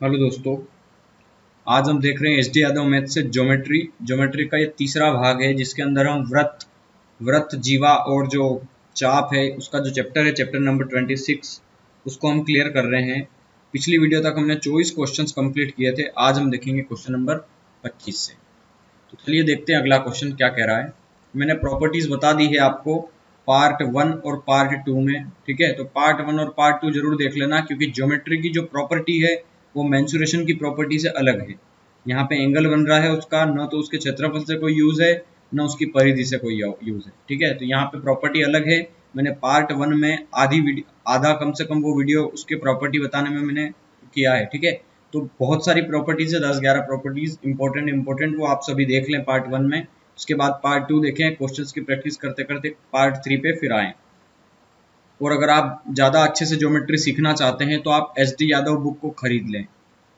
Hello दोस्तों। आज हम देख रहे हैं एच डी यादव मैथ से ज्योमेट्री का ये तीसरा भाग है, जिसके अंदर हम वृत्त जीवा और जो चाप है उसका जो चैप्टर है, चैप्टर नंबर 26, उसको हम क्लियर कर रहे हैं। पिछली वीडियो तक हमने 24 क्वेश्चंस कंप्लीट किए थे। आज हम देखेंगे क्वेश्चन नंबर 25 से। तो चलिए देखते हैं अगला क्वेश्चन क्या कह रहा है। मैंने प्रॉपर्टीज बता दी है आपको पार्ट 1 और पार्ट 2 में। ठीक है, तो पार्ट 1 और पार्ट 2 जरूर देख लेना, क्योंकि ज्योमेट्री की जो प्रॉपर्टी है वो मेंसुरेशन की प्रॉपर्टी से अलग है। यहाँ पे एंगल बन रहा है उसका, न तो उसके क्षेत्रफल से कोई यूज है, न उसकी परिधि से कोई यूज है। ठीक है, तो यहाँ पे प्रॉपर्टी अलग है। मैंने पार्ट 1 में आधा कम से कम वो वीडियो उसके प्रॉपर्टी बताने में मैंने किया है। ठीक है, तो बहुत सारी प्रॉपर्टीज है, 10-11 प्रॉपर्टीज इंपॉर्टेंट, वो आप सभी देख लें पार्ट 1 में। उसके बाद पार्ट 2 देखें, क्वेश्चंस की प्रैक्टिस करते करते पार्ट 3 पे फिर आएँ। और अगर आप ज़्यादा अच्छे से ज्योमेट्री सीखना चाहते हैं तो आप एच डी यादव बुक को खरीद लें।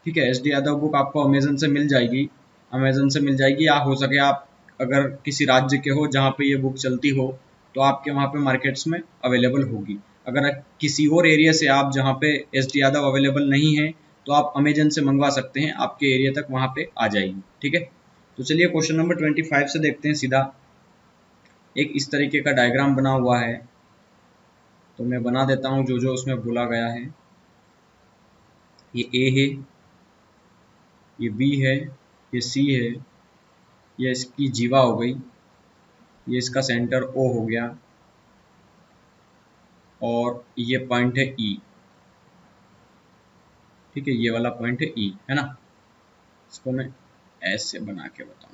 ठीक है, एच डी यादव बुक आपको अमेजन से मिल जाएगी, या हो सके आप अगर किसी राज्य के हो जहाँ पे ये बुक चलती हो तो आपके वहाँ पे मार्केट्स में अवेलेबल होगी। अगर किसी और एरिया से आप जहाँ पे एच डी यादव अवेलेबल नहीं है तो आप अमेजन से मंगवा सकते हैं, आपके एरिया तक वहाँ पे आ जाएगी। ठीक है, तो चलिए क्वेश्चन नंबर 25 से देखते हैं सीधा। एक इस तरीके का डायग्राम बना हुआ है, तो मैं बना देता हूँ जो जो उसमें बोला गया है। ये ए है, ये बी है, ये सी है, ये इसकी जीवा हो गई, ये इसका सेंटर ओ हो गया, और ये पॉइंट है ई। ठीक है, ये वाला पॉइंट है ई, है ना। इसको मैं ऐसे बना के बताऊंगा।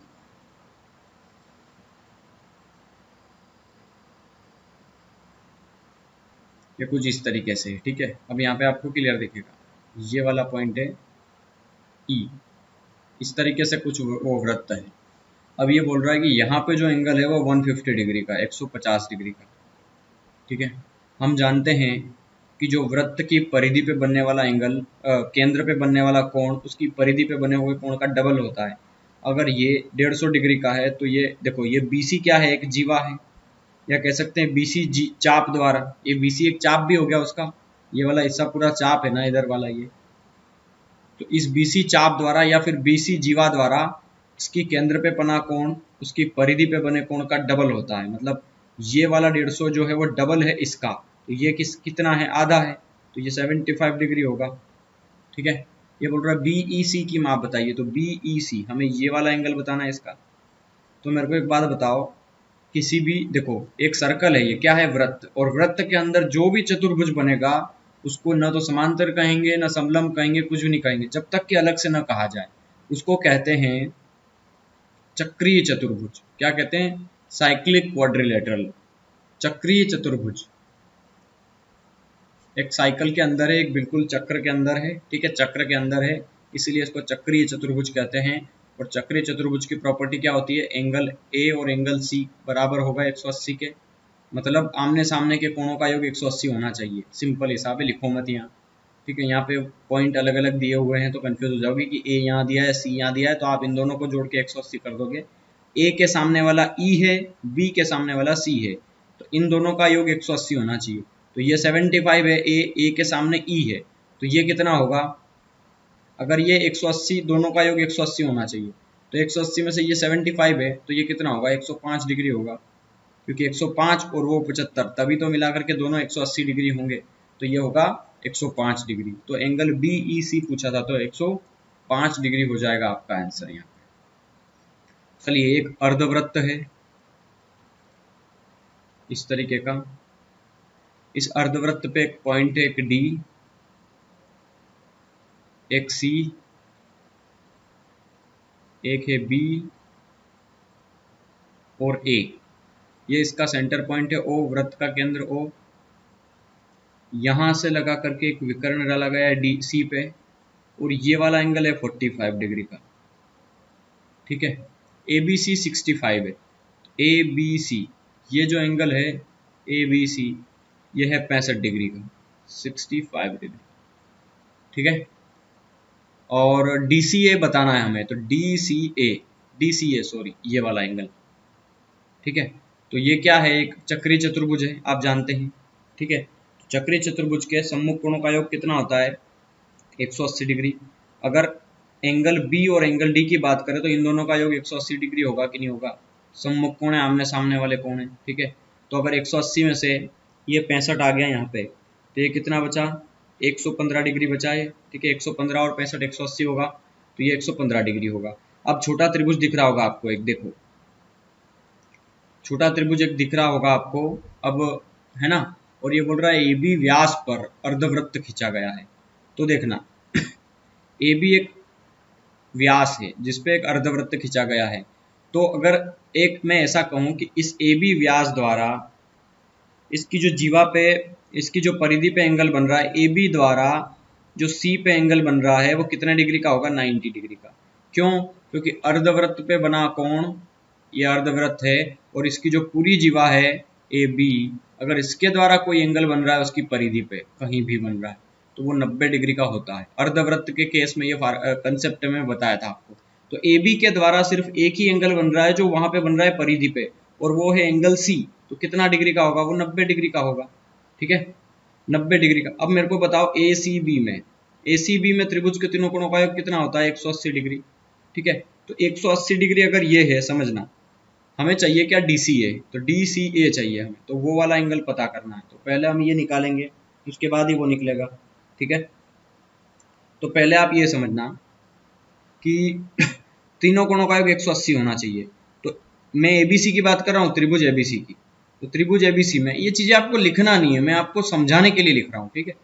ये कुछ इस तरीके से है। ठीक है, अब यहाँ पे आपको क्लियर दिखेगा, ये वाला पॉइंट है ई। इस तरीके से कुछ वो वृत्त है। अब ये बोल रहा है कि यहाँ पे जो एंगल है वो 150 डिग्री का, 150 डिग्री का। ठीक है, हम जानते हैं कि जो वृत्त की परिधि पे बनने वाला एंगल, केंद्र पे बनने वाला कोण उसकी परिधि पे बने हुए कोण का डबल होता है। अगर ये 150 डिग्री का है तो ये देखो, ये BC क्या है, एक जीवा है, या कह सकते हैं BC चाप द्वारा। ये BC एक चाप भी हो गया उसका, ये वाला हिस्सा पूरा चाप है ना, इधर वाला ये। तो इस BC चाप द्वारा या फिर BC जीवा द्वारा इसकी केंद्र पे बना कोण उसकी परिधि पे बने कोण का डबल होता है। मतलब ये वाला 150 जो है वो डबल है इसका, तो ये कितना है, आधा है, तो ये 75 डिग्री होगा। ठीक है, ये बोल रहा है BEC की माप बताइए, तो BEC हमें ये वाला एंगल बताना है इसका। तो मेरे को एक बात बताओ, किसी भी देखो एक सर्कल है, ये क्या है, वृत्त, और वृत्त के अंदर जो भी चतुर्भुज बनेगा उसको न तो समांतर कहेंगे न समलंब कहेंगे, कुछ भी नहीं कहेंगे जब तक कि अलग से न कहा जाए। उसको कहते हैं चक्रीय चतुर्भुज। क्या कहते हैं? साइक्लिक क्वाड्रिलेटरल, चक्रीय चतुर्भुज। एक साइकिल के अंदर है, एक बिल्कुल चक्र के अंदर है। ठीक है, चक्र के अंदर है, इसीलिए इसको चक्रीय चतुर्भुज कहते हैं। और चक्रीय चतुर्भुज की प्रॉपर्टी क्या होती है, एंगल ए और एंगल सी बराबर होगा 180 के। मतलब आमने सामने के कोणों का योग 180 होना चाहिए। सिंपल हिसाब है, लिखो मत यहाँ। ठीक है, यहाँ पे पॉइंट अलग अलग दिए हुए हैं तो कंफ्यूज हो जाओगे कि ए यहाँ दिया है, सी यहाँ दिया है, तो आप इन दोनों को जोड़ के 180 कर दोगे। ए के सामने वाला ई है, बी के सामने वाला सी है, तो इन दोनों का योग 180 होना चाहिए। तो ये 75 है, ए के सामने ई है, तो ये कितना होगा, अगर ये 180 दोनों का योग 180 होना चाहिए, तो 180 में से ये 75 है तो ये कितना होगा, 105 डिग्री होगा। क्योंकि 105 और वो 75 तभी तो मिला करके दोनों 180 डिग्री होंगे, तो ये होगा 105 डिग्री। तो एंगल BEC पूछा था, तो 105 डिग्री हो जाएगा आपका आंसर यहाँ। चलिए, एक अर्धवृत्त है इस तरीके का, इस अर्धवृत्त पे एक पॉइंट है, एक D, एक C, एक है B और A। ये इसका सेंटर पॉइंट है O, वृत्त का केंद्र O। यहां से लगा करके एक विकर्ण डाला गया है DC पे, और ये वाला एंगल है 45 डिग्री का। ठीक है, ABC 65 है, ABC ये जो एंगल है ABC ये है 65 डिग्री का, 65 डिग्री। ठीक है, और DCA बताना है हमें, तो DCA सॉरी, ये वाला एंगल। ठीक है, तो ये क्या है, एक चक्रीय चतुर्भुज है, आप जानते हैं। ठीक है, चक्रीय चतुर्भुज के सम्मुख कोणों का योग कितना होता है, 180 डिग्री। अगर एंगल बी और एंगल डी की बात करें तो इन दोनों का योग 180 डिग्री होगा कि नहीं होगा, सम्मुख कोण है, आमने सामने वाले कोण है, ठीक है। तो अगर 180 में से ये 65 आ गया यहाँ पे, तो ये कितना बचा, 115 डिग्री बचा है, ठीक है। 115 और 65 180 होगा, तो ये 115 डिग्री होगा। अब छोटा त्रिभुज दिख रहा होगा आपको एक, देखो छोटा त्रिभुज एक दिख रहा होगा आपको अब, है ना। और ये बोल रहा है ए बी व्यास पर अर्धवृत्त खींचा गया है। तो देखना ए बी एक व्यास है जिसपे एक अर्धवृत्त खींचा गया है। तो अगर एक मैं ऐसा कहूं कि इस ए बी व्यास द्वारा इसकी जो जीवा पे, इसकी जो परिधि पे एंगल बन रहा है, ए बी द्वारा जो सी पे एंगल बन रहा है वो कितने डिग्री का होगा, 90 डिग्री का। क्यों, क्योंकि अर्धवृत्त पे बना कोण ये अर्धवृत्त है, और इसकी जो पूरी जीवा है ए बी, अगर इसके द्वारा कोई एंगल बन रहा है उसकी परिधि पे कहीं भी बन रहा है तो वो 90 डिग्री का होता है। अर्धवृत्त के केस में ये कंसेप्ट में बताया था आपको। तो ए बी के द्वारा सिर्फ एक ही एंगल बन रहा है जो वहां पे बन रहा है परिधि पे, और वो है एंगल सी। तो कितना डिग्री का होगा, वो 90 डिग्री का होगा, ठीक है, 90 डिग्री का। अब मेरे को बताओ ए सी बी में, ए सी बी में त्रिभुज के तीनों कोणों का योग कितना होता है, 180 डिग्री, ठीक है। तो 180 डिग्री अगर ये है, समझना हमें चाहिए क्या, डी सी ए, तो डी सी ए चाहिए हमें, तो वो वाला एंगल पता करना है। तो पहले हम ये निकालेंगे, उसके बाद ही वो निकलेगा, ठीक है। तो पहले आप ये समझना कि तीनों कोणों का योग 180 होना चाहिए। तो मैं एबीसी की बात कर रहा हूँ, त्रिभुज एबीसी की। तो त्रिभुज एबीसी में ये चीजें आपको लिखना नहीं है, मैं आपको समझाने के लिए लिख रहा हूँ, ठीक है।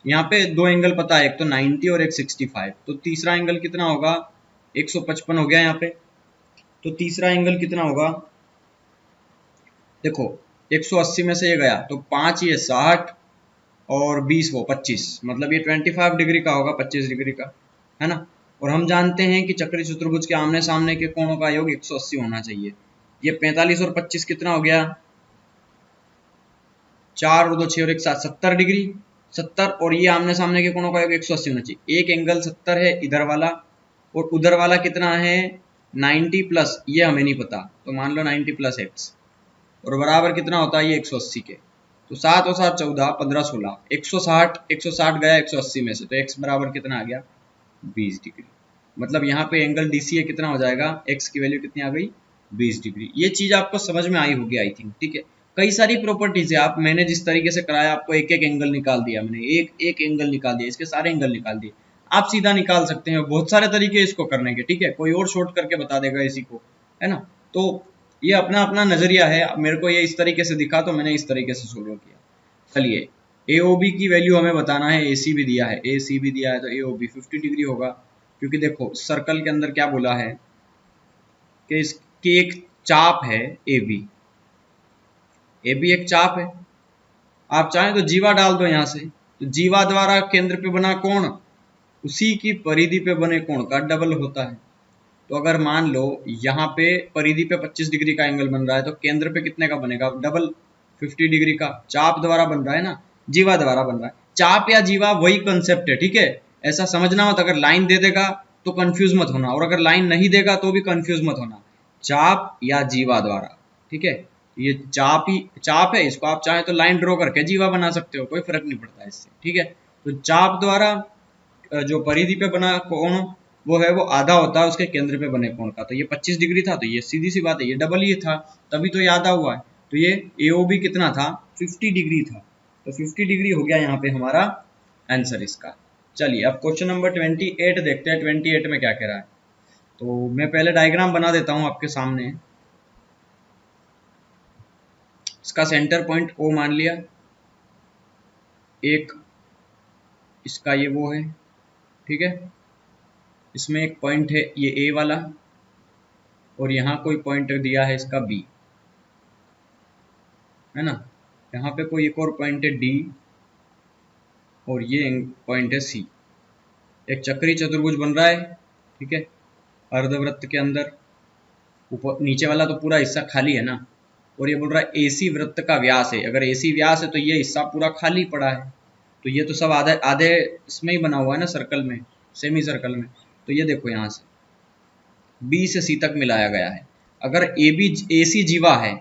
यहाँ पे दो एंगल पता है, एक तो 90 और एक 65। तो तीसरा एंगल कितना होगा, 155 हो गया यहाँ पे। तो तीसरा एंगल कितना होगा, देखो 180 में से ये गया तो 5 ये 60 और 20 वो 25, मतलब ये 25 डिग्री का होगा, 25 डिग्री का, है ना। और हम जानते हैं कि चक्री चतुर्भुज के आमने सामने के कोणों का योग 180 होना चाहिए। ये 45 और 25 कितना हो गया, 4 और 2 6 और 1 7, 70 डिग्री, 70। और ये आमने सामने के कोणों का योग 180 होना चाहिए। एक एंगल 70 है इधर वाला, और उधर वाला कितना है 90 प्लस, ये हमें नहीं पता, तो मान लो 90 प्लस एक्स, और बराबर कितना होता है ये 180 के। तो 7 और 7 14, 15 16, 160 गया 180 में से, तो x बराबर कितना आ गया 20 डिग्री। मतलब यहाँ पे एंगल DCA कितना हो जाएगा, x की वैल्यू कितनी आ गई 20 डिग्री। ये चीज आपको समझ में आई होगी आई थिंक, ठीक है। कई सारी प्रॉपर्टीज है, आप मैंने जिस तरीके से कराया आपको एक एक एंगल निकाल दिया, मैंने एक एंगल निकाल दिया, इसके सारे एंगल निकाल दिए। आप सीधा निकाल सकते हैं, बहुत सारे तरीके इसको करने के, ठीक है। कोई और शॉर्ट करके बता देगा इसी को, है ना। तो ये अपना अपना नजरिया है, मेरे को ये इस तरीके से दिखा तो मैंने इस तरीके से सोल्व किया। चलिए AOB की वैल्यू हमें बताना है, AC भी दिया है, AC भी दिया है, तो AOB 50 डिग्री होगा। क्योंकि देखो सर्कल के अंदर क्या बोला है कि इसकी एक चाप है AB, AB एक चाप है। आप चाहें तो जीवा डाल दो यहाँ से, तो जीवा द्वारा केंद्र पे बना कोण उसी की परिधि पे बने कोण का डबल होता है। तो अगर मान लो यहाँ पे परिधि पे 25 डिग्री का एंगल बन रहा है, तो केंद्र पे कितने का बनेगा, डबल 50 डिग्री का। चाप द्वारा बन रहा है ना, जीवा द्वारा बन रहा है। चाप या जीवा वही कंसेप्ट है, ठीक है। ऐसा समझना मत, अगर लाइन दे देगा तो कंफ्यूज मत होना, और अगर लाइन नहीं देगा तो भी कंफ्यूज मत होना। चाप या जीवा द्वारा, ठीक है। ये चाप है, इसको आप चाहे तो लाइन ड्रॉ करके जीवा बना सकते हो, कोई फर्क नहीं पड़ता इससे, ठीक है। तो चाप द्वारा जो परिधि पे बना कोण वो है, वो आधा होता है उसके केंद्र पे बने कोण का। तो ये 25 डिग्री था, तो ये सीधी सी बात है, ये डबल ही था, तभी तो ये आधा हुआ है। तो ये AOB कितना था, 50 डिग्री था। तो 50 डिग्री हो गया यहाँ पे हमारा आंसर इसका। चलिए अब क्वेश्चन नंबर 28 देखते हैं, 28 में क्या कह रहा है। तो मैं पहले डायग्राम बना देता हूँ आपके सामने। इसका सेंटर पॉइंट O मान लिया, एक इसका ये वो है, ठीक है। इसमें एक पॉइंट है ये A वाला, और यहाँ कोई पॉइंट दिया है इसका B, है ना। यहाँ पे कोई एक और पॉइंट है D, और ये पॉइंट है C। एक चक्री चतुर्भुज बन रहा है, ठीक है, अर्धवृत्त के अंदर। ऊपर नीचे वाला तो पूरा हिस्सा खाली है ना, और ये बोल रहा है AC वृत्त का व्यास है। अगर AC व्यास है तो ये हिस्सा पूरा खाली पड़ा है, तो ये तो सब आधे आधे इसमें ही बना हुआ है ना, सर्कल में, सेमी सर्कल में। तो ये देखो यहाँ से B से C तक मिलाया गया है। अगर AC जीवा है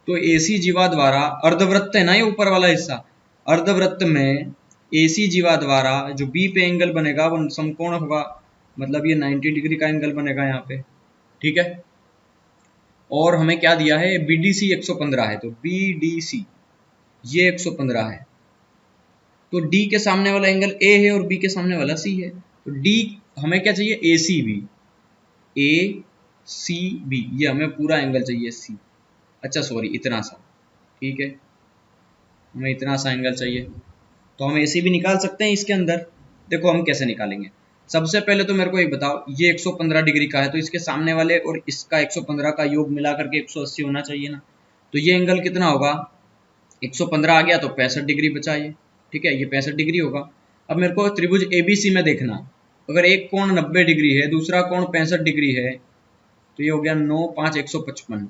तो AC जीवा द्वारा, अर्धवृत्त है ना ये ऊपर वाला हिस्सा, अर्धवृत्त में AC जीवा द्वारा जो B पे एंगल बनेगा वो समकोण होगा, मतलब ये 90 डिग्री का एंगल बनेगा यहाँ पे, ठीक है। और हमें क्या दिया है, BDC 115 है, तो BDC ये 115 है, तो D के सामने वाला एंगल A है और B के सामने वाला C है, तो D हमें क्या चाहिए, ACB, ACB ये हमें पूरा एंगल चाहिए C, अच्छा सॉरी इतना सा, ठीक है, हमें इतना सा एंगल चाहिए, तो हम AC भी निकाल सकते हैं इसके अंदर। देखो हम कैसे निकालेंगे, सबसे पहले तो मेरे को एक बताओ, ये 115 डिग्री का है, तो इसके सामने वाले और इसका 115 का योग मिला करके 180 होना चाहिए ना, तो ये एंगल कितना होगा, 115 आ गया तो 65 डिग्री बचा ये, ठीक है, ये 65 डिग्री होगा। अब मेरे को त्रिभुज ABC में देखना, अगर एक कोण 90 डिग्री है, दूसरा कोण 65 डिग्री है, तो ये हो गया 9 5 155,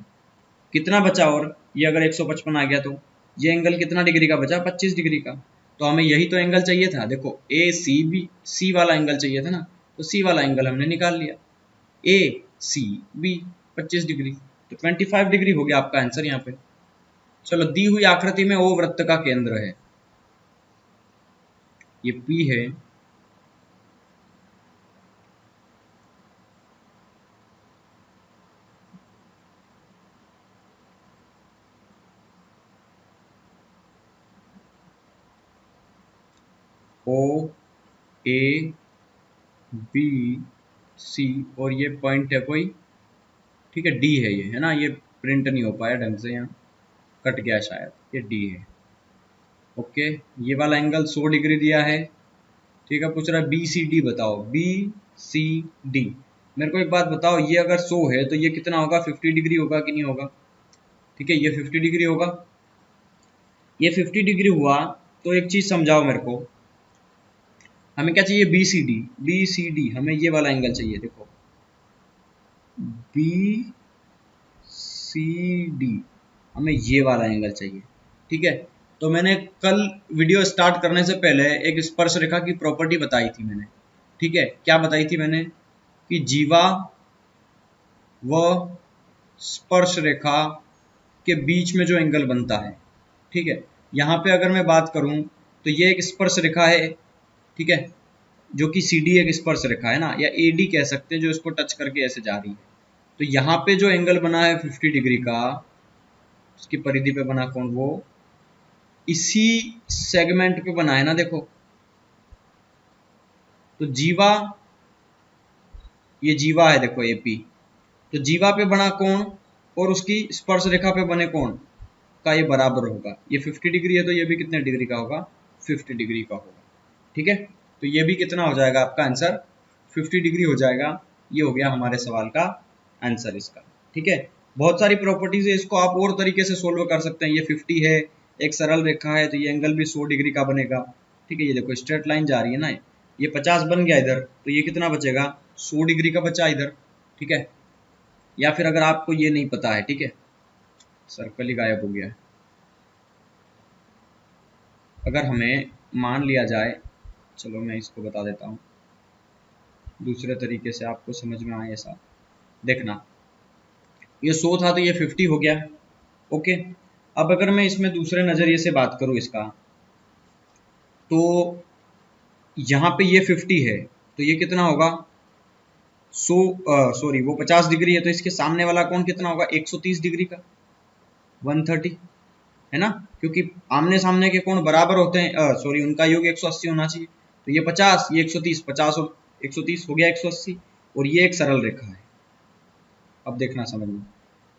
कितना बचा, और ये अगर 155 आ गया तो ये एंगल कितना डिग्री का बचा, 25 डिग्री का, तो हमें यही तो एंगल चाहिए था, देखो ACB C वाला एंगल चाहिए था ना, तो C वाला एंगल हमने निकाल लिया, ACB 25 डिग्री, तो 25 डिग्री हो गया आपका आंसर यहाँ पे। चलो दी हुई आकृति में O वृत्त का केंद्र है, ये P है, OABC और ये पॉइंट है कोई, ठीक है, D है ये, है ना, ये प्रिंट नहीं हो पाया ढंग से, यहाँ कट गया शायद, ये D है, ओके। ये वाला एंगल 100 डिग्री दिया है, ठीक है, पूछ रहा है BCD बताओ, BCD, मेरे को एक बात बताओ, ये अगर 100 है तो ये कितना होगा, 50 डिग्री होगा कि नहीं होगा, ठीक है, ये 50 डिग्री होगा, ये 50 डिग्री हुआ, तो एक चीज समझाओ मेरे को, हमें क्या चाहिए, BCD हमें ये वाला एंगल चाहिए, देखो BCD हमें ये वाला एंगल चाहिए, ठीक है। तो मैंने कल वीडियो स्टार्ट करने से पहले एक स्पर्श रेखा की प्रॉपर्टी बताई थी मैंने, ठीक है, क्या बताई थी मैंने, कि जीवा व स्पर्श रेखा के बीच में जो एंगल बनता है, ठीक है, यहाँ पे अगर मैं बात करूं तो ये एक स्पर्श रेखा है, ठीक है, जो कि CD एक स्पर्श रेखा है ना, या AD कह सकते हैं, जो इसको टच करके ऐसे जा रही है, तो यहाँ पे जो एंगल बना है 50 डिग्री का, उसकी परिधि पे बना कौन, वो इसी सेगमेंट पे बना है ना, देखो, तो जीवा, ये जीवा है देखो AP, तो जीवा पे बना कोण और उसकी स्पर्श रेखा पे बने कोण का ये बराबर होगा, ये 50 डिग्री है तो ये भी कितने डिग्री का होगा, 50 डिग्री का होगा, ठीक है, तो ये भी कितना हो जाएगा आपका आंसर, 50 डिग्री हो जाएगा, ये हो गया हमारे सवाल का आंसर इसका, ठीक है। बहुत सारी प्रॉपर्टीज है, इसको आप और तरीके से सोल्व कर सकते हैं, ये 50 है, एक सरल रेखा है, तो ये एंगल भी 100 डिग्री का बनेगा, ठीक है, ये देखो स्ट्रेट लाइन जा रही है ना, ये 50 बन गया इधर, तो ये कितना बचेगा, 100 डिग्री का बचा इधर, ठीक है। या फिर अगर आपको ये नहीं पता है, ठीक है, सर्कल ही गायब हो गया है, अगर हमें मान लिया जाए, चलो मैं इसको बता देता हूँ दूसरे तरीके से, आपको समझ में आए ऐसा, देखना, ये 100 था तो ये 50 हो गया, ओके। अब अगर मैं इसमें दूसरे नज़रिए से बात करूँ इसका, तो यहाँ पे ये 50 है, तो ये कितना होगा, 100 सॉरी वो 50 डिग्री है, तो इसके सामने वाला कोण कितना होगा, 130 डिग्री का, 130, है ना, क्योंकि आमने सामने के कोण बराबर होते हैं, सॉरी उनका योग 180 होना चाहिए, तो ये 50, ये 130, 50 और 130 हो गया 180, और ये एक सरल रेखा है, अब देखना समझ में,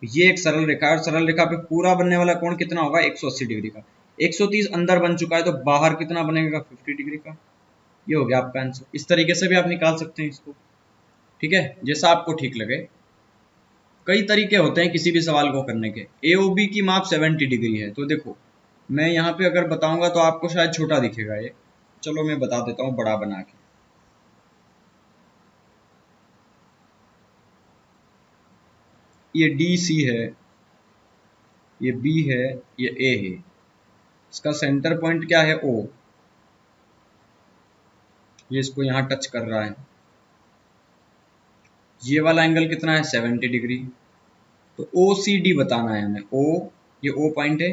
ये एक सरल रेखा है, और सरल रेखा पे पूरा बनने वाला कोण कितना होगा, 180 डिग्री का, 130 अंदर बन चुका है, तो बाहर कितना बनेगा, 50 डिग्री का, ये हो गया आपका आंसर। इस तरीके से भी आप निकाल सकते हैं इसको, ठीक है, जैसा आपको ठीक लगे, कई तरीके होते हैं किसी भी सवाल को करने के। AOB की माप 70 डिग्री है, तो देखो मैं यहाँ पे अगर बताऊंगा तो आपको शायद छोटा दिखेगा ये, चलो मैं बता देता हूँ बड़ा बना के, ये DC है, ये B है, ये A है, इसका सेंटर पॉइंट क्या है, O, ये इसको यहाँ टच कर रहा है, ये वाला एंगल कितना है, 70 डिग्री, तो OCD बताना है हमें, O, ये O पॉइंट है,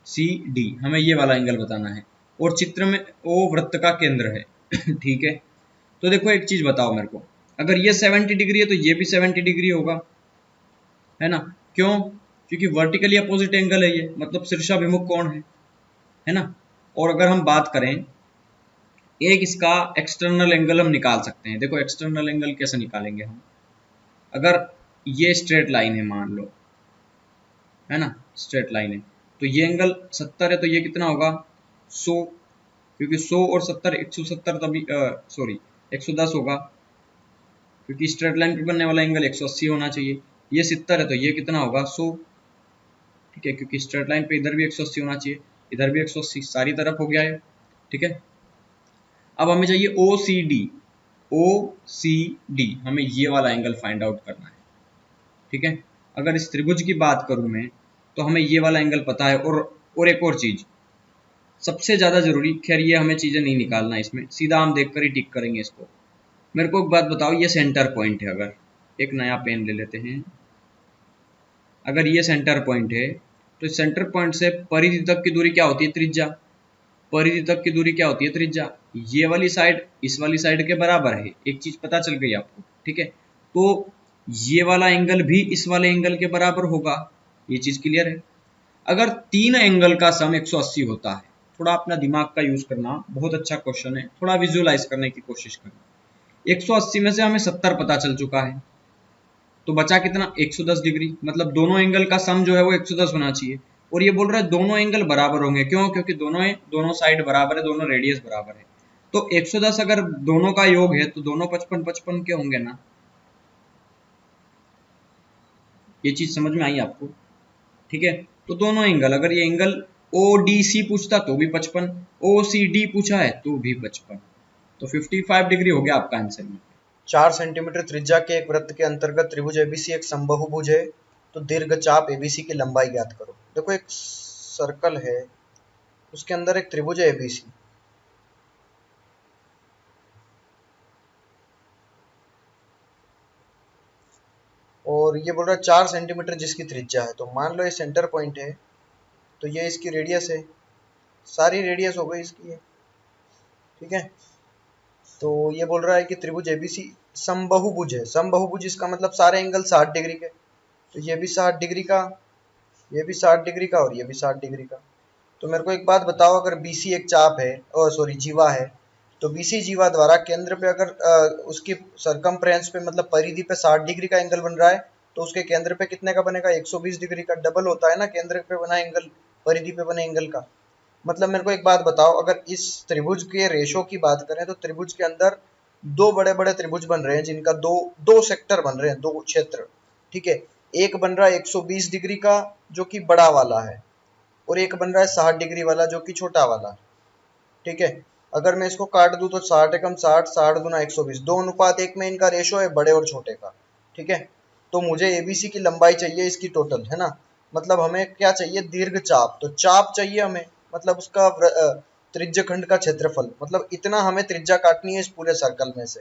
CD हमें ये वाला एंगल बताना है, और चित्र में O वृत्त का केंद्र है ठीक है। तो देखो एक चीज बताओ मेरे को, अगर ये 70 डिग्री है तो ये भी 70 डिग्री होगा, है ना। क्यों? क्योंकि वर्टिकली अपोजिट एंगल है ये, मतलब शीर्षाभिमुख कोण है ना। और अगर हम बात करें, एक इसका एक्सटर्नल एंगल हम निकाल सकते हैं। देखो एक्सटर्नल एंगल कैसे निकालेंगे हम, अगर ये स्ट्रेट लाइन है मान लो, है ना, स्ट्रेट लाइन है, तो ये एंगल 70 है, तो ये कितना होगा 100, क्योंकि 100 और 70 170, तभी सॉरी 110 होगा, क्योंकि स्ट्रेट लाइन पे बनने वाला एंगल 180 होना चाहिए। ये 70 है तो ये कितना होगा 100, ठीक है, क्योंकि स्ट्रेट लाइन पे इधर भी 180 होना चाहिए, इधर भी 180, सारी तरफ हो गया है, ठीक है। अब हमें चाहिए ओ सी डी, ओ सी डी, हमें ये वाला एंगल फाइंड आउट करना है, ठीक है। अगर इस त्रिभुज की बात करूं मैं, तो हमें ये वाला एंगल पता है, और एक और चीज सबसे ज्यादा जरूरी, खैर ये हमें चीजें नहीं निकालना, इसमें सीधा हम देखकर ही टिक करेंगे इसको। मेरे को एक बात बताओ, ये सेंटर पॉइंट है, अगर एक नया पेन ले लेते हैं, अगर ये सेंटर पॉइंट है, तो इस सेंटर पॉइंट से परिधि तक की दूरी क्या होती है, त्रिज्या। परिधि तक की दूरी क्या होती है, त्रिज्या। ये वाली साइड इस वाली साइड के बराबर है, एक चीज पता चल गई आपको, ठीक है। तो ये वाला एंगल भी इस वाले एंगल के बराबर होगा, ये चीज क्लियर है। अगर तीन एंगल का सम 180 होता है, थोड़ा अपना दिमाग का यूज करना, बहुत अच्छा क्वेश्चन है, थोड़ा विजुअलाइज करने की कोशिश करना। 180 में से हमें 70 पता चल चुका है, तो बचा कितना 110 डिग्री, मतलब दोनों एंगल का सम जो है वो 110 होना चाहिए। और ये बोल रहा है दोनों एंगल बराबर होंगे, क्यों? क्योंकि दोनों साइड बराबर है, दोनों रेडियस बराबर है। तो 110 अगर दोनों का योग है तो दोनों 55 55 के होंगे ना। ये चीज समझ में आई आपको, ठीक है। तो दोनों एंगल, अगर ये एंगल ओ डी सी पूछता तो भी 55, ओ सी डी पूछा है तो भी 55, तो 55 डिग्री हो गया आपका आंसर में। 4 सेंटीमीटर त्रिज्या के एक वृत्त के अंतर्गत त्रिभुज एबीसी एक समबाहुभुज है, तो दीर्घ चाप एबीसी की लंबाई ज्ञात करो। देखो एक सर्कल है, उसके अंदर एक त्रिभुज है एबीसी, और ये बोल रहा है 4 सेंटीमीटर जिसकी त्रिज्या है। तो मान लो ये सेंटर पॉइंट है, तो ये इसकी रेडियस है, सारी रेडियस हो गई इसकी है, ठीक है। तो ये बोल रहा है कि त्रिभुज एबीसी समबाहुभुज है। समबाहुभुज इसका मतलब सारे एंगल 60 डिग्री के, तो ये भी 60 डिग्री का, ये भी 60 डिग्री का, और ये भी 60 डिग्री का। तो मेरे को एक बात बताओ, अगर बीसी एक चाप है, और सॉरी जीवा है, तो बीसी जीवा द्वारा केंद्र पे अगर उसकी सरकमफ्रेंस पे मतलब परिधि पे 60 डिग्री का एंगल बन रहा है, तो उसके केंद्र पे कितने का बनेगा, 120 डिग्री का। डबल होता है ना केंद्र पे बना एंगल परिधि पे बने एंगल का। मतलब मेरे को एक बात बताओ, अगर इस त्रिभुज के रेशो की बात करें, तो त्रिभुज के अंदर दो बड़े बड़े त्रिभुज बन रहे हैं, जिनका दो दो सेक्टर बन रहे हैं, दो क्षेत्र, ठीक है। एक बन रहा है 120 डिग्री का, जो कि बड़ा वाला है, और एक बन रहा है 60 डिग्री वाला, जो कि छोटा वाला, ठीक है। अगर मैं इसको काट दूं तो 60 एकम 60, 60 गुना 120, 2:1 में इनका रेशो है बड़े और छोटे का, ठीक है। तो मुझे एबीसी की लंबाई चाहिए इसकी टोटल, है ना। मतलब हमें क्या चाहिए, दीर्घ चाप, तो चाप चाहिए हमें, मतलब उसका त्रिज्य खंड का क्षेत्रफल, मतलब इतना हमें त्रिज्या काटनी है इस पूरे सर्कल में से।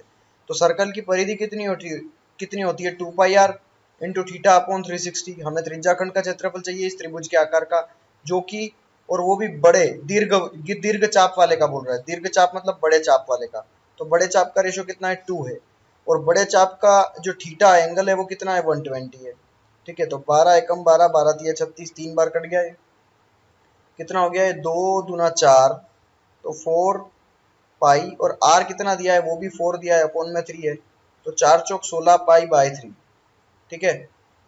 तो सर्कल की परिधि कितनी होती है 2πr इंटू थीटा अपॉन 360। हमें त्रिज्या खंड का क्षेत्रफल चाहिए इस त्रिभुज के आकार का, जो कि, और वो भी बड़े दीर्घ चाप वाले का बोल रहा है। दीर्घ चाप मतलब बड़े चाप वाले का, तो बड़े चाप का रेशो कितना है 2 है, और बड़े चाप का जो थीटा एंगल है वो कितना है 120 है, ठीक है। तो 12 एकम 12, 12 तिया 36, 3 बार कट गया है, कितना हो गया है 2 दूना 4, तो 4 पाई, और आर कितना दिया है, वो भी 4 दिया है, अपॉन में 3 है, तो 4 चौक 16 पाई बाई 3, ठीक है।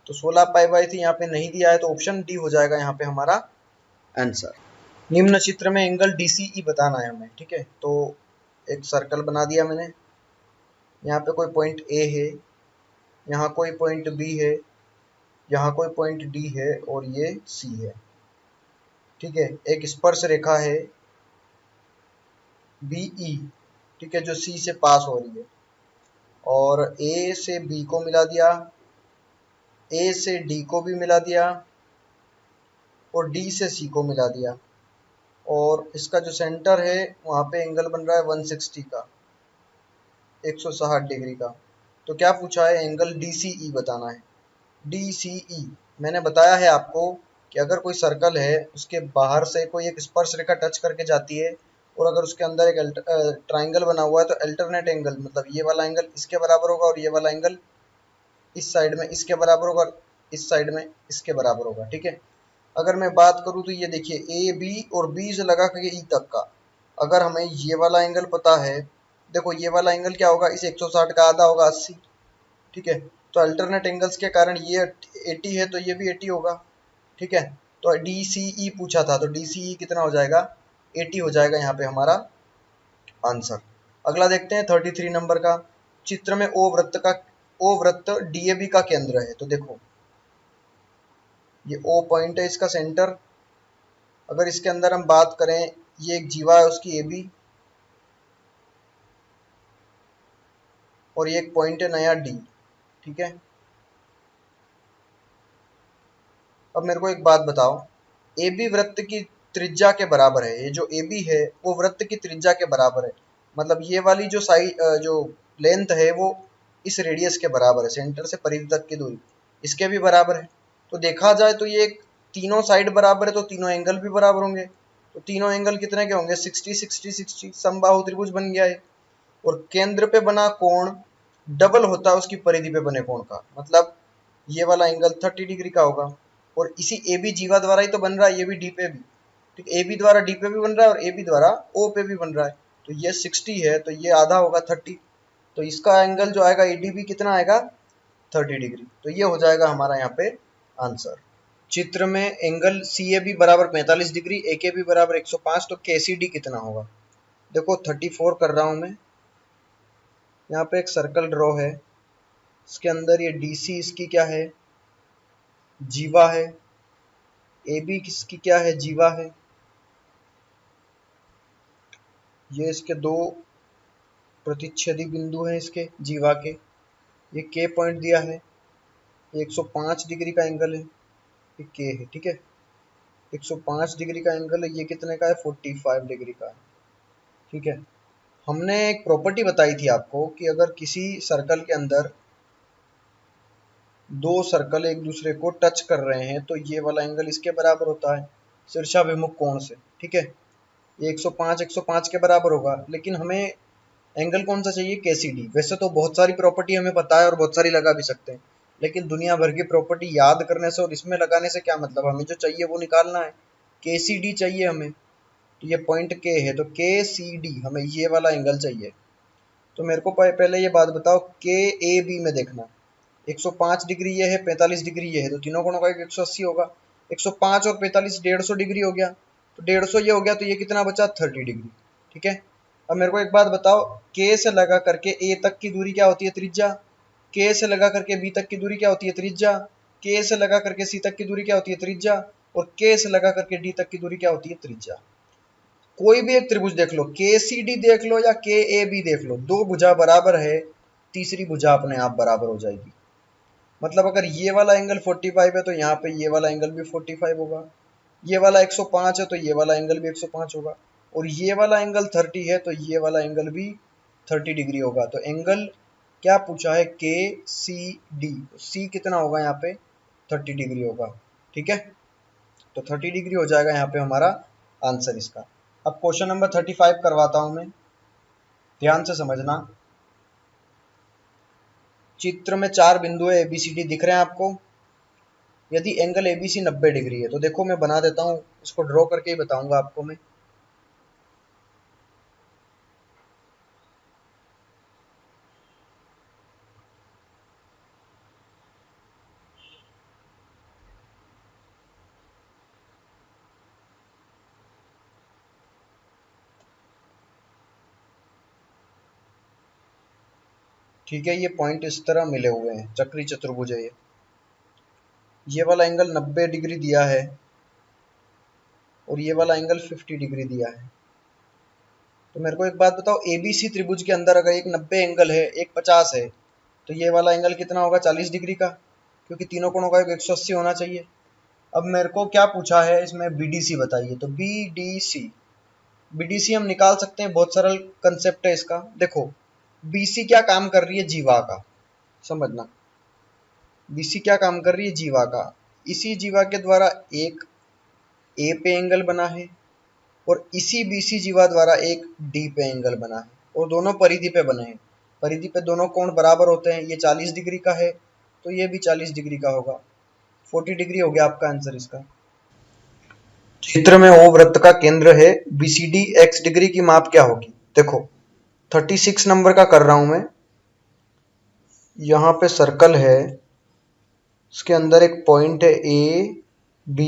तो 16 पाई बाई 3 यहाँ पे नहीं दिया है, तो ऑप्शन डी हो जाएगा यहाँ पे हमारा आंसर। निम्न चित्र में एंगल DCE बताना है हमें, ठीक है। तो एक सर्कल बना दिया मैंने, यहाँ पे कोई पॉइंट ए है, यहाँ कोई पॉइंट बी है, यहाँ कोई पॉइंट डी है, और ये सी है, ठीक है। एक स्पर्श रेखा है BE, ठीक है, जो सी से पास हो रही है, और ए से बी को मिला दिया, ए से डी को भी मिला दिया, और डी से सी को मिला दिया, और इसका जो सेंटर है वहाँ पे एंगल बन रहा है 160 का, 160 डिग्री का। तो क्या पूछा है, एंगल DCE बताना है। DCE मैंने बताया है आपको कि अगर कोई सर्कल है, उसके बाहर से कोई एक स्पर्श रेखा टच करके जाती है, और अगर उसके अंदर एक ट्राइंगल बना हुआ है तो अल्टरनेट एंगल, मतलब ये वाला एंगल इसके बराबर होगा और ये वाला एंगल इस साइड में इसके बराबर होगा और इस साइड में इसके बराबर होगा। ठीक है, अगर मैं बात करूँ तो ये देखिए ए बी और बी से लगा के ई तक का, अगर हमें ये वाला एंगल पता है, देखो ये वाला एंगल क्या होगा, इस 160 का आधा होगा 80। ठीक है, तो अल्टरनेट एंगल्स के कारण ये 80 है तो ये भी 80 होगा। ठीक है, तो डी सी ई पूछा था तो डी सी ई कितना हो जाएगा, 80 हो जाएगा यहाँ पे हमारा आंसर। अगला देखते हैं 33 नंबर का। चित्र में ओ वृत्त डीएबी का केंद्र है। तो देखो ये ओ पॉइंट है इसका सेंटर, अगर इसके अंदर हम बात करें ये एक जीवा है उसकी ए बी, और ये एक पॉइंट है नया डी। ठीक है, अब मेरे को एक बात बताओ, ए बी वृत्त की त्रिज्या के बराबर है, ये जो ए बी है वो वृत्त की त्रिज्या के बराबर है, मतलब ये वाली जो जो लेंथ है वो इस रेडियस के बराबर है, सेंटर से परिधि तक की दूरी इसके भी बराबर है। तो देखा जाए तो ये तीनों साइड बराबर है तो तीनों एंगल भी बराबर होंगे, तो तीनों एंगल कितने के होंगे, 60 समबाहु त्रिभुज बन गया है। और केंद्र पे बना कोण डबल होता है उसकी परिधि पे बने कोण का, मतलब ये वाला एंगल 30 डिग्री का होगा। और इसी ए बी जीवा द्वारा ही तो बन रहा है, ये भी डी पे भी, ठीक, ए बी द्वारा डी पे भी बन रहा है और ए बी द्वारा ओ पे भी बन रहा है, तो ये 60 है तो ये आधा होगा 30, तो इसका एंगल जो आएगा ए डी बी कितना आएगा 30 डिग्री, तो ये हो जाएगा हमारा यहाँ पे आंसर। चित्र में एंगल सी ए बी बराबर 45 डिग्री, ए के बी बराबर 105, तो के सी डी कितना होगा। देखो 34 कर रहा हूँ मैं, यहाँ पे एक सर्कल ड्रॉ है, इसके अंदर ये डी सी इसकी क्या है, जीवा है, ए बी किसकी क्या है, जीवा है, ये इसके दो प्रतिच्छेदी बिंदु हैं इसके जीवा के, ये के पॉइंट दिया है, ये 105 डिग्री का एंगल है, ये के है। ठीक है, 105 डिग्री का एंगल है, ये कितने का है 45 डिग्री का है। ठीक है, हमने एक प्रॉपर्टी बताई थी आपको कि अगर किसी सर्कल के अंदर दो सर्कल एक दूसरे को टच कर रहे हैं तो ये वाला एंगल इसके बराबर होता है शीर्षाभिमुख कोण से। ठीक है, ये 105 के बराबर होगा, लेकिन हमें एंगल कौन सा चाहिए, के सी डी। वैसे तो बहुत सारी प्रॉपर्टी हमें पता है और बहुत सारी लगा भी सकते हैं, लेकिन दुनिया भर की प्रॉपर्टी याद करने से और इसमें लगाने से क्या मतलब, हमें जो चाहिए वो निकालना है, के सी डी चाहिए हमें। तो ये पॉइंट के है तो के सी डी, हमें ये वाला एंगल चाहिए। तो मेरे को पहले ये बात बताओ, के ए बी में देखना, 105 डिग्री ये है, 45 डिग्री ये है, तो तीनों कोणों का 180 होगा, 105 और 45 150 डिग्री हो गया, तो 150 ये हो गया, तो ये कितना बचा 30 डिग्री। ठीक है, अब मेरे को एक बात बताओ, के से लगा करके ए तक की दूरी क्या होती है, त्रिज्या, के से लगा करके बी तक की दूरी क्या होती है, त्रिज्या, के से लगा करके सी तक की दूरी क्या होती है, त्रिज्या, और के से लगा करके डी तक की दूरी क्या होती है, त्रिज्या। कोई भी एक त्रिभुज देख लो, के सी डी देख लो या के ए बी देख लो, दो भुजा बराबर है, तीसरी भुजा अपने आप बराबर हो जाएगी। मतलब अगर ये वाला एंगल 45 है तो यहाँ पे ये वाला एंगल भी 45 होगा, ये वाला 105 है तो ये वाला एंगल भी 105 होगा, और ये वाला एंगल 30 है तो ये वाला एंगल भी 30 डिग्री होगा। तो एंगल क्या पूछा है, के सी डी, सी कितना होगा यहाँ पे 30 डिग्री होगा। ठीक है, तो 30 डिग्री हो जाएगा यहाँ पे हमारा आंसर इसका। अब क्वेश्चन नंबर 35 करवाता हूँ मैं, ध्यान से समझना। चित्र में चार बिंदु है ABCD दिख रहे हैं आपको, यदि एंगल ABC 90 डिग्री है, तो देखो मैं बना देता हूँ, इसको ड्रॉ करके ही बताऊंगा आपको मैं। ठीक है, ये पॉइंट इस तरह मिले हुए हैं, चक्री चतुर्भुज है ये वाला एंगल 90 डिग्री दिया है और ये वाला एंगल 50 डिग्री दिया है। तो मेरे को एक बात बताओ, ABC त्रिभुज के अंदर अगर एक 90 एंगल है, एक 50 है, तो ये वाला एंगल कितना होगा 40 डिग्री का, क्योंकि तीनों कोणों का 180 होना चाहिए। अब मेरे को क्या पूछा है इसमें, BDC बताइए, तो BDC हम निकाल सकते हैं, बहुत सरल कंसेप्ट है इसका। देखो BC क्या काम कर रही है, जीवा का, समझना, BC क्या काम कर रही है, जीवा का, इसी जीवा के द्वारा एक ए पे एंगल बना है और इसी BC जीवा द्वारा एक D पे एंगल बना है और दोनों परिधि पे बने हैं। परिधि पे दोनों कोण बराबर होते हैं। ये 40 डिग्री का है तो ये भी 40 डिग्री का होगा। 40 डिग्री हो गया आपका आंसर इसका। चित्र में O वृत्त का केंद्र है। BCD x डिग्री की माप क्या होगी? देखो 36 नंबर का कर रहा हूं मैं। यहाँ पे सर्कल है, उसके अंदर एक पॉइंट है A, B,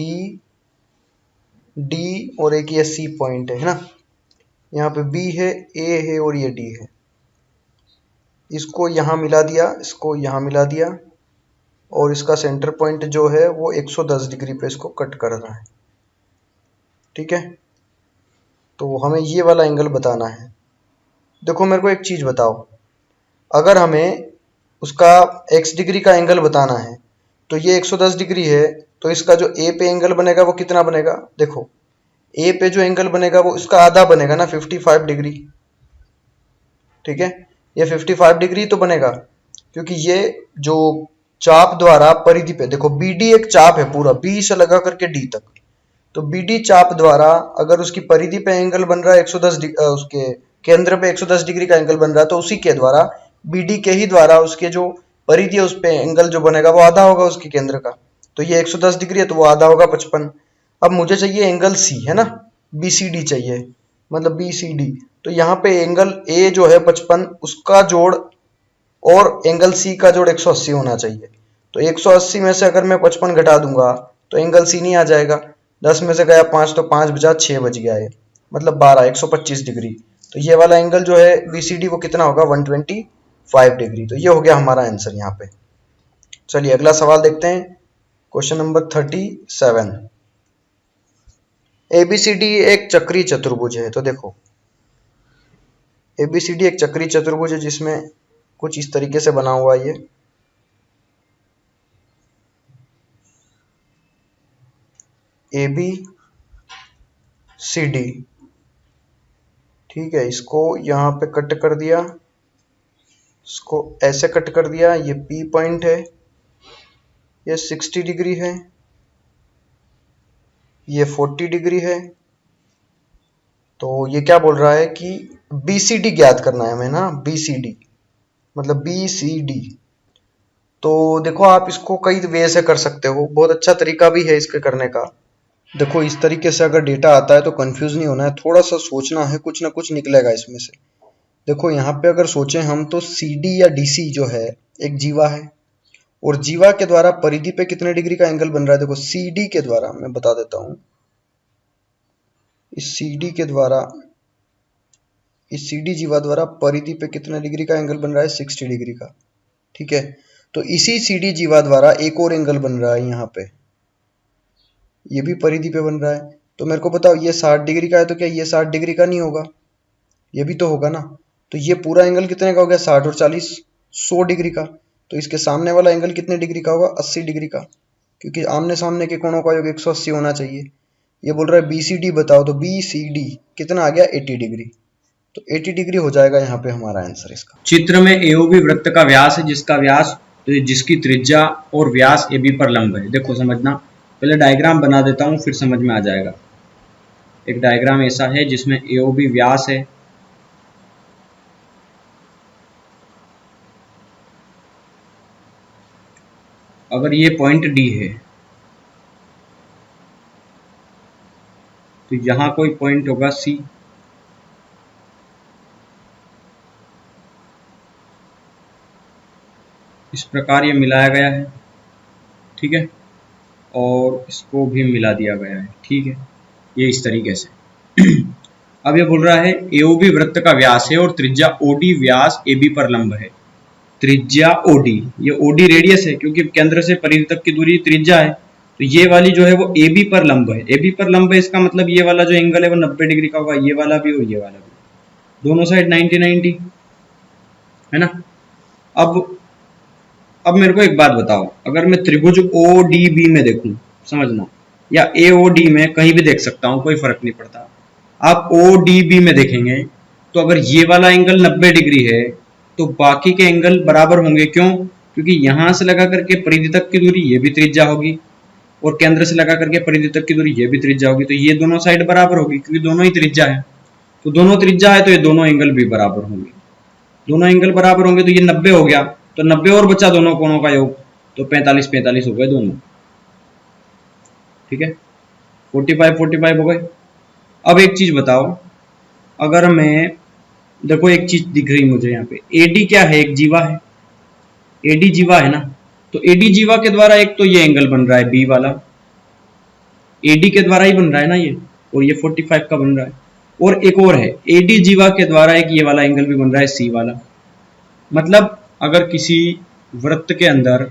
D और एक ये C पॉइंट है ना। यहाँ पे B है, A है और ये D है। इसको यहाँ मिला दिया, इसको यहाँ मिला दिया और इसका सेंटर पॉइंट जो है वो 110 डिग्री पे इसको कट कर रहा है। ठीक है, तो हमें ये वाला एंगल बताना है। देखो मेरे को एक चीज बताओ, अगर हमें उसका x डिग्री का एंगल बताना है तो ये 110 डिग्री है, तो इसका जो A पे एंगल बनेगा वो कितना बनेगा? देखो A पे जो एंगल बनेगा वो इसका आधा बनेगा ना, 55 डिग्री। ठीक है, ये 55 डिग्री तो बनेगा क्योंकि ये जो चाप द्वारा परिधि पे, देखो BD एक चाप है पूरा, B से लगा करके D तक, तो BD चाप द्वारा अगर उसकी परिधि पे एंगल बन रहा है 110 उसके केंद्र पे 110 डिग्री का एंगल बन रहा है, तो उसी के द्वारा BD के ही द्वारा उसके जो परिधि है उस पे एंगल जो बनेगा वो आधा होगा उसके केंद्र का। तो ये 110 डिग्री है तो वो आधा होगा 55। अब मुझे चाहिए एंगल C, है ना, BCD चाहिए, मतलब BCD। तो यहाँ पे एंगल A जो है 55, उसका जोड़ और एंगल C का जोड़ 180 होना चाहिए। तो 180 में से अगर मैं 55 घटा दूंगा तो एंगल C नहीं आ जाएगा। 10 में से गया 5 तो 5 बचा 6 बच गया है, मतलब 12, 125 डिग्री। तो ये वाला एंगल जो है BCD वो कितना होगा? 125 डिग्री। तो ये हो गया हमारा आंसर यहाँ पे। चलिए अगला सवाल देखते हैं, क्वेश्चन नंबर 37। ABCD एक चक्रीय चतुर्भुज है। तो देखो ABCD एक चक्रीय चतुर्भुज है जिसमें कुछ इस तरीके से बना हुआ है ये। ABCD, ठीक है, इसको यहाँ पे कट कर दिया, इसको ऐसे कट कर दिया। ये P पॉइंट है, ये 60 डिग्री है, ये 40 डिग्री है। तो ये क्या बोल रहा है कि BCD ज्ञात करना है हमें ना, BCD मतलब BCD। तो देखो आप इसको कई वे से कर सकते हो, बहुत अच्छा तरीका भी है इसके करने का। देखो इस तरीके से अगर डेटा आता है तो कंफ्यूज नहीं होना है, थोड़ा सा सोचना है, कुछ ना कुछ निकलेगा इसमें से। देखो यहाँ पे अगर सोचें हम तो CD या DC जो है एक जीवा है और जीवा के द्वारा परिधि पे कितने डिग्री का एंगल बन रहा है? देखो CD के द्वारा मैं बता देता हूं, इस CD के द्वारा, इस CD जीवा द्वारा परिधि पे कितने डिग्री का एंगल बन रहा है? 60 डिग्री का। ठीक है, तो इसी CD जीवा द्वारा एक और एंगल बन रहा है यहाँ पे, ये भी परिधि पे बन रहा है। तो मेरे को बताओ ये 60 डिग्री का है तो क्या ये 60 डिग्री का नहीं होगा? ये भी तो होगा ना। तो ये पूरा एंगल कितने का हो गया? 60 और 40 100 डिग्री का। तो इसके सामने वाला एंगल कितने डिग्री का होगा? 80 डिग्री का, क्योंकि आमने सामने के कोणों का योग 180 होना चाहिए। ये बोल रहा है BCD बताओ, तो BCD कितना आ गया? 80 डिग्री। तो 80 डिग्री हो जाएगा यहाँ पे हमारा आंसर इसका। चित्र में AOB वृत्त का व्यास है जिसका व्यास, जिसकी त्रिज्या और व्यास AB पर लंब है। देखो समझना, पहले डायग्राम बना देता हूँ फिर समझ में आ जाएगा। एक डायग्राम ऐसा है जिसमें AOB व्यास है, अगर ये पॉइंट D है तो यहां कोई पॉइंट होगा C, इस प्रकार ये मिलाया गया है। ठीक है, और इसको भी मिला दिया गया है। ठीक है, ये इस तरीके से। अब ये बोल रहा है AOB वृत्त का व्यास है और त्रिज्या OD व्यास AB पर लंब है। त्रिज्या OD, ये OD रेडियस है क्योंकि केंद्र से परिधि तक की दूरी त्रिज्या है। तो ये वाली जो है वो AB पर लंब है। AB पर लंब है इसका मतलब ये वाला जो एंगल है वो 90 डिग्री का होगा, ये वाला भी और ये वाला भी, दोनों साइड 90-90 है ना। अब मेरे को एक बात बताओ, अगर मैं त्रिभुज ODB में देखूं, समझना, या AOD में कहीं भी देख सकता हूं, कोई फर्क नहीं पड़ता। आप ODB में देखेंगे तो अगर ये वाला एंगल 90 डिग्री है तो बाकी के एंगल बराबर होंगे। क्यों? क्योंकि यहां से लगा करके परिधि तक की दूरी ये भी त्रिज्या होगी, और केंद्र से लगा करके परिधि तक की दूरी ये भी त्रिज्या होगी, तो ये दोनों साइड बराबर होगी क्योंकि दोनों ही त्रिज्या है। तो दोनों त्रिज्या है तो ये दोनों एंगल भी बराबर होंगे। दोनों एंगल बराबर होंगे तो ये 90 हो गया, तो 90 और बचा दोनों कोणों का योग, तो 45 45 हो गए दोनों। ठीक है, 45 45 हो गए। अब एक चीज बताओ, अगर मैं, देखो एक चीज दिख रही मुझे यहाँ पे, एडी क्या है, एक जीवा है, एडी जीवा है ना, तो एडी जीवा के द्वारा एक तो ये एंगल बन रहा है बी वाला, एडी के द्वारा ही बन रहा है ना ये, और ये 45 का बन रहा है। और एक और है, एडी जीवा के द्वारा एक ये वाला एंगल भी बन रहा है सी वाला। मतलब अगर किसी वृत्त के अंदर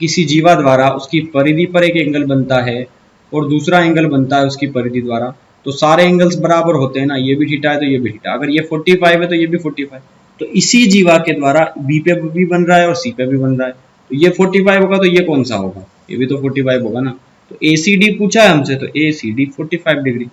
किसी जीवा द्वारा उसकी परिधि पर एक एंगल बनता है और दूसरा एंगल बनता है उसकी परिधि द्वारा, तो सारे एंगल्स बराबर होते हैं ना, ये भी थीटा है तो ये भी थीटा, अगर ये 45 है तो ये भी 45, तो इसी जीवा के द्वारा बी पे भी बन रहा है और सी पे भी बन रहा है, तो ये 45 होगा तो ये कौन सा होगा, ये भी तो 45 होगा ना। तो ए सी डी पूछा है हमसे, तो ए सी डी 45 डिग्री।